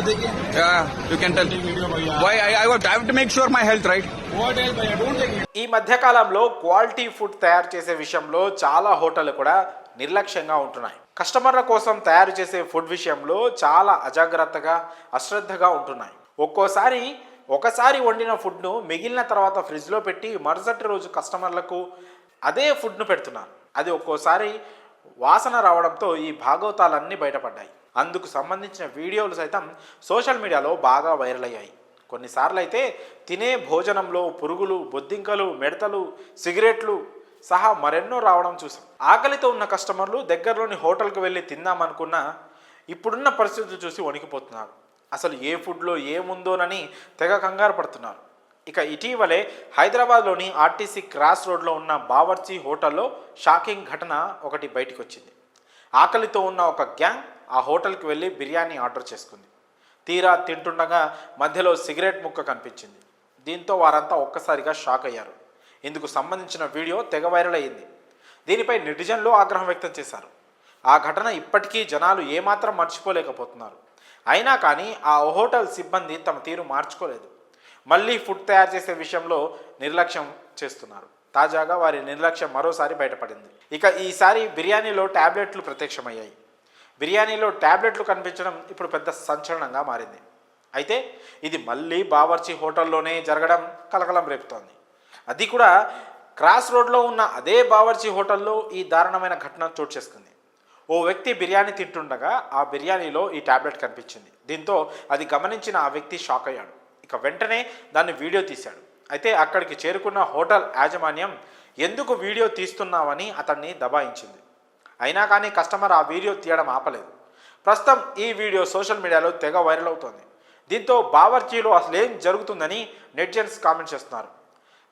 You can tell. Why I have to make sure my health, right? ఈ మధ్య కాలంలో quality food తయారు చేసే విషయంలో చాలా హోటళ్లు కూడా నిర్లక్ష్యంగా ఉంటున్నాయి. కస్టమర్ల కోసం తయారు చేసే ఫుడ్ విషయంలో చాలా అజాగ్రత్తగా అశ్రద్ధగా ఉంటున్నాయి. ఒకసారి వండిన ఫుడ్ను మిగిలిన తర్వాత ఫ్రిడ్జ్లో పెట్టి మరుసటి రోజు కస్టమర్లకు అదే ఫుడ్ను పెడుతున్నారు. అది ఒక్కోసారి వాసన రావడంతో ఈ భాగవతాలన్నీ బయటపడ్డాయి. అందుకు సంబంధించిన వీడియోలు సైతం సోషల్ మీడియాలో బాగా వైరల్ అయ్యాయి. కొన్నిసార్లు అయితే తినే భోజనంలో పురుగులు, బొద్దింకలు, మిడతలు, సిగరెట్లు సహా మరెన్నో రావడం చూసాం. ఆకలితో ఉన్న కస్టమర్లు దగ్గరలోని హోటల్కి వెళ్ళి తిందామనుకున్నా ఇప్పుడున్న పరిస్థితులు చూసి వణికిపోతున్నారు. అసలు ఏ ఫుడ్లో ఏముందోనని తెగ కంగారు పడుతున్నారు. ఇక ఇటీవలే హైదరాబాద్లోని ఆర్టీసీ క్రాస్ రోడ్లో ఉన్న బావర్చి హోటల్లో షాకింగ్ ఘటన ఒకటి బయటకు వచ్చింది. ఆకలితో ఉన్న ఒక గ్యాంగ్ ఆ హోటల్కి వెళ్ళి బిర్యానీ ఆర్డర్ చేసుకుంది. తీరా తింటుండగా మధ్యలో సిగరెట్ ముక్క కనిపించింది. దీంతో వారంతా ఒక్కసారిగా షాక్ అయ్యారు. ఇందుకు సంబంధించిన వీడియో తెగ వైరల్ అయ్యింది. దీనిపై నెటిజన్లు ఆగ్రహం వ్యక్తం చేశారు. ఆ ఘటన ఇప్పటికీ జనాలు ఏమాత్రం మర్చిపోలేకపోతున్నారు. అయినా కానీ ఆ హోటల్ సిబ్బంది తమ తీరు మార్చుకోలేదు. మళ్ళీ ఫుడ్ తయారు చేసే విషయంలో నిర్లక్ష్యం చేస్తున్నారు. తాజాగా వారి నిర్లక్ష్యం మరోసారి బయటపడింది. ఇక ఈసారి బిర్యానీలో ట్యాబ్లెట్లు ప్రత్యక్షమయ్యాయి. బిర్యానీలో ట్యాబ్లెట్లు కనిపించడం ఇప్పుడు పెద్ద సంచలనంగా మారింది. అయితే ఇది మళ్ళీ బావర్చి హోటల్లోనే జరగడం కలకలం రేపుతోంది. అది కూడా క్రాస్ రోడ్లో ఉన్న అదే బావర్చి హోటల్లో ఈ దారుణమైన ఘటన చోటు చేసుకుంది. ఓ వ్యక్తి బిర్యానీ తింటుండగా ఆ బిర్యానీలో ఈ ట్యాబ్లెట్ కనిపించింది. దీంతో అది గమనించిన ఆ వ్యక్తి షాక్ అయ్యాడు. ఇక వెంటనే దాన్ని వీడియో తీశాడు. అయితే అక్కడికి చేరుకున్న హోటల్ యాజమాన్యం ఎందుకు వీడియో తీస్తున్నావని అతన్ని దబాయించింది. అయినా కానీ కస్టమర్ ఆ వీడియో తీయడం ఆపలేదు. ప్రస్తుతం ఈ వీడియో సోషల్ మీడియాలో తెగ వైరల్ అవుతోంది. దీంతో బావర్చీలో అసలు ఏం జరుగుతుందని నెటిజన్స్ కామెంట్ చేస్తున్నారు.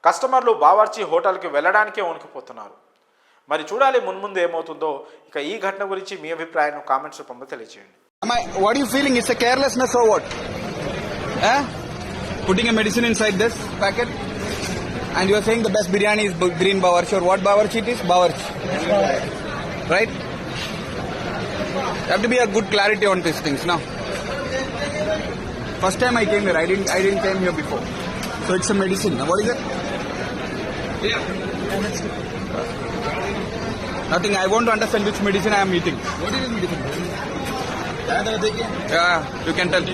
కస్టమర్లు బావర్చి హోటల్కి వెళ్ళడానికే వణికిపోతున్నారు. మరి చూడాలి మున్ముందు ఏమవుతుందో. ఇక ఈ ఘటన గురించి మీ అభిప్రాయాన్ని కామెంట్స్ రూపంలో తెలియజేయండి. What are you feeling? It's a carelessness or what? Putting a medicine inside this packet, and you are saying the best biryani is green bawarchi, or what bawarchi it is? Bawarchi, right? You have to be a good clarity on these things now. First time I came here, I didn't came here before, so it's a medicine. Now what is it? Nothing. I want to understand which medicine I am eating. What is this medicine? You can tell.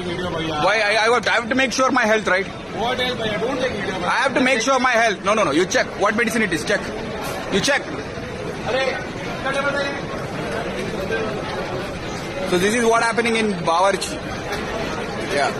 Why I have to make sure my health, right? What else? Don't take video. I have to make sure my health. No. You check what medicine it is. Check. You check. So this is what happening in Bawarchi. Yeah.